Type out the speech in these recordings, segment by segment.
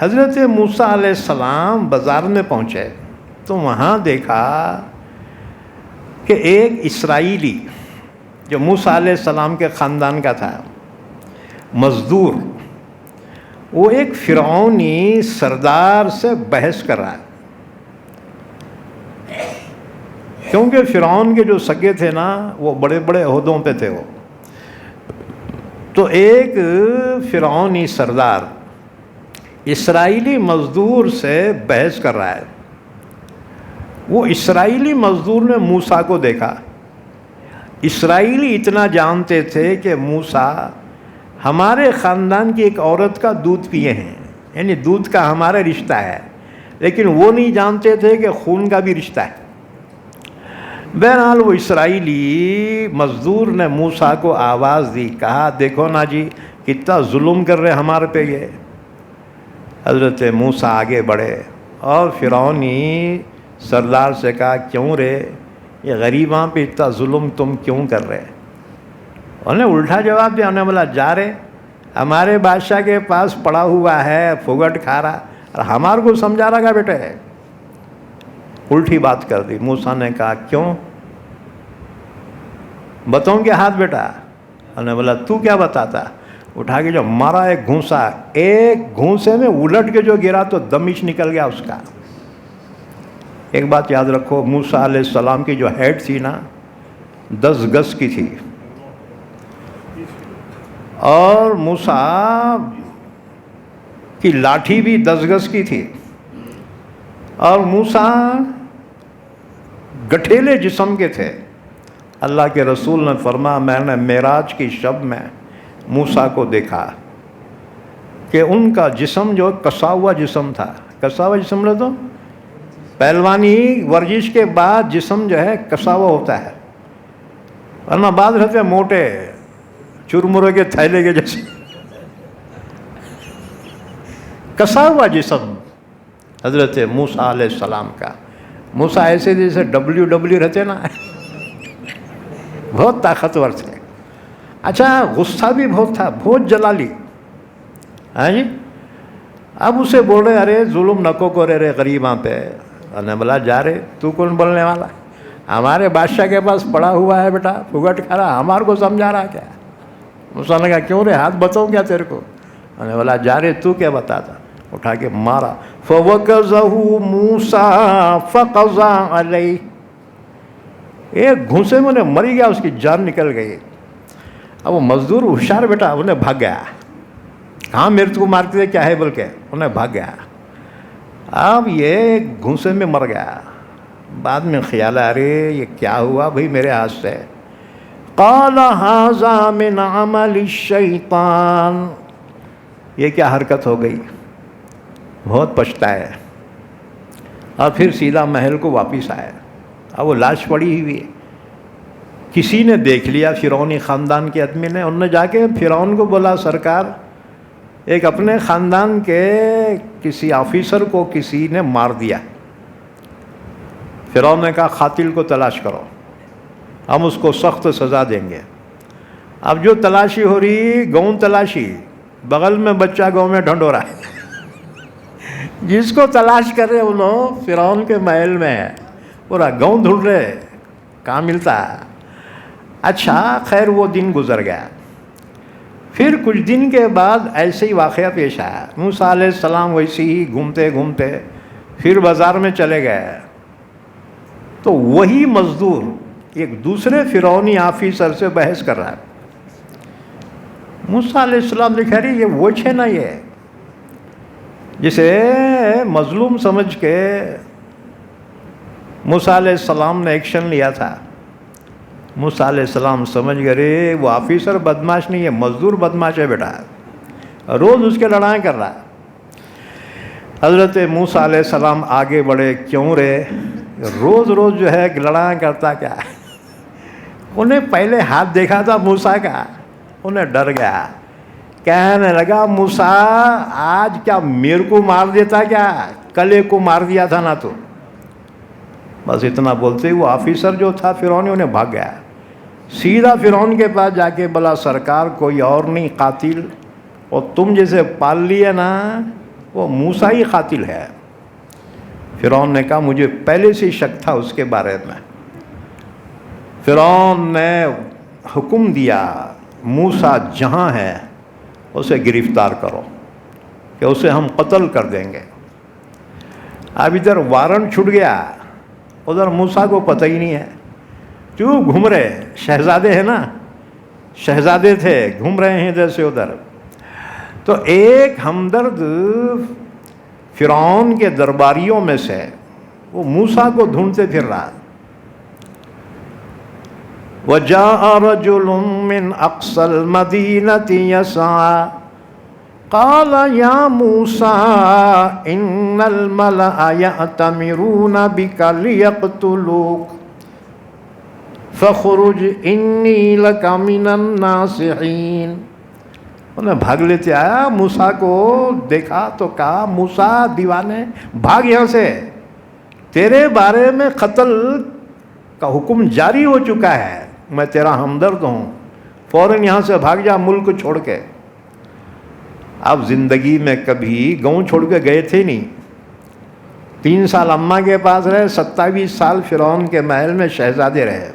حضرت موسیٰ علیہ السلام بازار میں پہنچے تو وہاں دیکھا کہ ایک اسرائیلی جو موسیٰ علیہ السلام کے خاندان کا تھا، مزدور، وہ ایک فرعونی سردار سے بحث کر رہا ہے، کیونکہ فرعون کے جو سگے تھے نا وہ بڑے بڑے عہدوں پہ تھے وہ. تو ایک فرعونی سردار اسرائیلی مزدور سے بحث کر رہا ہے. وہ اسرائیلی مزدور نے موسیٰ کو دیکھا. اسرائیلی اتنا جانتے تھے کہ موسیٰ ہمارے خاندان کی ایک عورت کا دودھ پیے ہیں، یعنی دودھ کا ہمارا رشتہ ہے، لیکن وہ نہیں جانتے تھے کہ خون کا بھی رشتہ ہے. بہرحال وہ اسرائیلی مزدور نے موسیٰ کو آواز دی، کہا دیکھو نا جی کتنا ظلم کر رہے ہمارے پہ یہ. حضرت موسیٰ آگے بڑھے اور فرعونی سردار سے کہا کیوں رے یہ غریباں پہ اتنا ظلم تم کیوں کر رہے؟ انہیں الٹا جواب دیا، انہیں بولا جا رہے ہمارے بادشاہ کے پاس پڑا ہوا ہے، پھگٹ کھا رہا اور ہمارے کو سمجھا رہا گا بیٹے. الٹی بات کر دی. موسیٰ نے کہا کیوں؟ بتاؤں کیا ہاتھ بیٹا؟ انہیں بولا تو کیا بتاتا؟ اٹھا کے جو مارا ایک گھونسا، ایک گھونسے میں الٹ کے جو گرا تو دمش نکل گیا اس کا. ایک بات یاد رکھو، موسیٰ علیہ السلام کی جو ہیڈ تھی نا 10 گز کی تھی، اور موسیٰ کی لاٹھی بھی 10 گز کی تھی، اور موسیٰ گٹھیلے جسم کے تھے. اللہ کے رسول نے فرمایا میں نے معراج کی شب میں موسیٰ کو دیکھا کہ ان کا جسم جو کسا ہوا جسم تھا. کسا ہوا جسم لے تو پہلوانی ورزش کے بعد جسم جو ہے کسا ہوا ہوتا ہے، ورنہ بعض رہتے موٹے چرمرے کے تھیلے کے جیسے. کسا ہوا جسم حضرت موسیٰ علیہ السلام کا. موسیٰ ایسے جیسے ڈبلیو رہتے نا، بہت طاقتور تھے. اچھا غصہ بھی بہت تھا، بہت جلالی. ہاں جی. اب اسے بول رہے ارے ظلم نکو کو رے غریباں پہ. انہیں بولا جا رہے تو کون بولنے والا؟ ہمارے بادشاہ کے پاس پڑا ہوا ہے بیٹا، پھگٹ کھا رہا، ہمارے کو سمجھا رہا کیا؟ موسیٰ نے کہا کیوں رے ہاتھ بتاؤں کیا تیرے کو؟ انہیں بولا جا رہے تو کیا بتاتا؟ اٹھا کے مارا. فَوَكَزَهُ مُوسَىٰ فَقَضَىٰ عَلَيْهِ. ایک گھونسے میں انہیں مری گیا، اس کی جان نکل گئی. اب وہ مزدور ہوشیار بیٹا، انہیں بھاگ گیا. کہاں میرے کو مارتے تھے کیا ہے بول کے انہیں بھاگ گیا. اب یہ گھونسے میں مر گیا. بعد میں خیال ارے یہ کیا ہوا بھائی میرے ہاتھ سے. قال هذا من عمل الشیطان. یہ کیا حرکت ہو گئی، بہت پچھتایا. اور پھر سیدھا محل کو واپس آیا. اب وہ لاش پڑی ہوئی ہے. کسی نے دیکھ لیا فرعونی خاندان کے آدمی نے. انہوں نے جا کے فرعون کو بولا سرکار ایک اپنے خاندان کے کسی آفیسر کو کسی نے مار دیا. فرعون نے کہا قاتل کو تلاش کرو، ہم اس کو سخت سزا دیں گے. اب جو تلاشی ہو رہی گاؤں تلاشی، بغل میں بچہ گاؤں میں ڈھنڈو رہا ہے. جس کو تلاش کر رہے انہوں فرعون کے محل میں ہے، پورا گاؤں ڈھونڈ رہے کہاں ملتا. اچھا خیر وہ دن گزر گیا. پھر کچھ دن کے بعد ایسے ہی واقعہ پیش آیا. موسیٰ علیہ السلام ویسے ہی گھومتے گھومتے پھر بازار میں چلے گئے تو وہی مزدور ایک دوسرے فرعونی آفیسر سے بحث کر رہا ہے. موسیٰ علیہ السلام نے کہا رہی یہ وہ ہے نا، یہ جسے مظلوم سمجھ کے موسیٰ علیہ السلام نے ایکشن لیا تھا. موسیٰ علیہ السلام سمجھ گئے وہ آفیسر بدماش نہیں ہے، مزدور بدماش ہے بیٹا، روز اس کے لڑائیں کر رہا ہے. حضرت موسیٰ علیہ السلام آگے بڑھے. کیوں رے روز روز جو ہے لڑائیں کرتا کیا؟ انہیں پہلے ہاتھ دیکھا تھا موسیٰ کا، انہیں ڈر گیا. کہنے لگا موسیٰ آج کیا میرے کو مار دیتا کیا؟ کل ایک کو مار دیا تھا نا تو. بس اتنا بولتے وہ آفیسر جو تھا فرعونی انہیں بھاگ گیا. سیدھا فرعون کے پاس جا کے بولا سرکار کوئی اور نہیں قاتل، اور تم جیسے پال لیے نا وہ موسیٰ ہی قاتل ہے۔ فرعون نے کہا مجھے پہلے سے ہی شک تھا اس کے بارے میں۔ فرعون نے حکم دیا موسیٰ جہاں ہے اسے گرفتار کرو کہ اسے ہم قتل کر دیں گے۔ اب ادھر وارنٹ چھٹ گیا، ادھر موسیٰ کو پتہ ہی نہیں ہے، کیوں گھوم رہے، شہزادے ہیں نا، شہزادے تھے، گھوم رہے ہیں ادھر سے ادھر۔ تو ایک ہمدرد فرعون کے درباریوں میں سے وہ موسیٰ کو ڈھونڈتے پھر رہا۔ وَجَاءَ رَجُلٌ مِّنْ أَقْصَى الْمَدِينَةِ يَسْعَىٰ قَالَ يَا مُوسَىٰ إِنَّ الْمَلَأَ يَأْتَمِرُونَ بِكَ لِيَقْتُلُوكَ فَاخْرُجْ إِنِّي لَكَ مِنَ النَّاصِحِينَ۔ انہیں بھاگ لیتے آیا، موسیٰ کو دیکھا تو کہا موسیٰ دیوانے بھاگ یہاں سے، تیرے بارے میں قتل کا حکم جاری ہو چکا ہے، میں تیرا ہمدرد ہوں، فوراً یہاں سے بھاگ جا ملک چھوڑ کے۔ اب زندگی میں کبھی گاؤں چھوڑ کے گئے تھے نہیں، 3 سال اماں کے پاس رہے، 27 سال فرعون کے محل میں شہزادے رہے،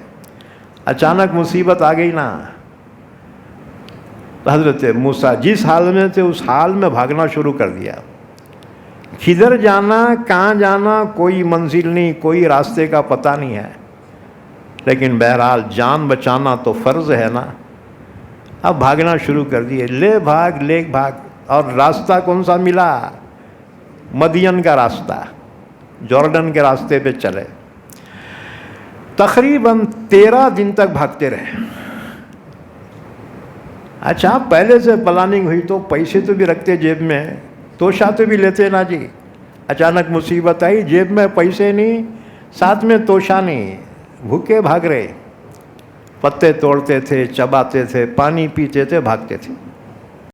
اچانک مصیبت آ گئی نا، تو حضرت موسیٰ جس حال میں تھے اس حال میں بھاگنا شروع کر دیا۔ کدھر جانا، کہاں جانا، کوئی منزل نہیں، کوئی راستے کا پتہ نہیں ہے، لیکن بہرحال جان بچانا تو فرض ہے نا۔ اب بھاگنا شروع کر دیے، لے بھاگ، اور راستہ کون سا ملا؟ مدین کا راستہ، جارڈن کے راستے پہ چلے، تقریباً 13 دن تک بھاگتے رہے۔ اچھا پہلے سے پلاننگ ہوئی تو پیسے تو بھی رکھتے جیب میں، توشہ تو بھی لیتے نا جی، اچانک مصیبت آئی، جیب میں پیسے نہیں، ساتھ میں توشہ نہیں، بھوکے بھاگ رہے، پتے توڑتے تھے، چباتے تھے، پانی پیتے تھے، بھاگتے تھے۔